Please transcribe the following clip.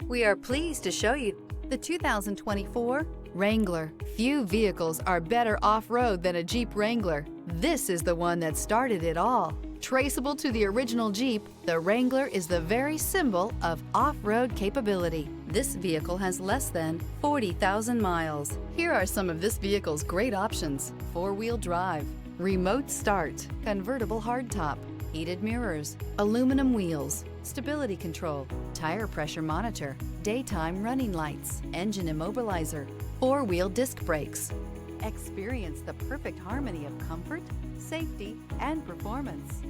We are pleased to show you the 2024 Wrangler. Few vehicles are better off-road than a Jeep Wrangler. This is the one that started it all. Traceable to the original Jeep, the Wrangler is the very symbol of off-road capability. This vehicle has less than 40,000 miles. Here are some of this vehicle's great options: four-wheel drive, remote start, convertible hardtop, heated mirrors, aluminum wheels, stability control, tire pressure monitor, daytime running lights, engine immobilizer, four-wheel disc brakes. Experience the perfect harmony of comfort, safety, and performance.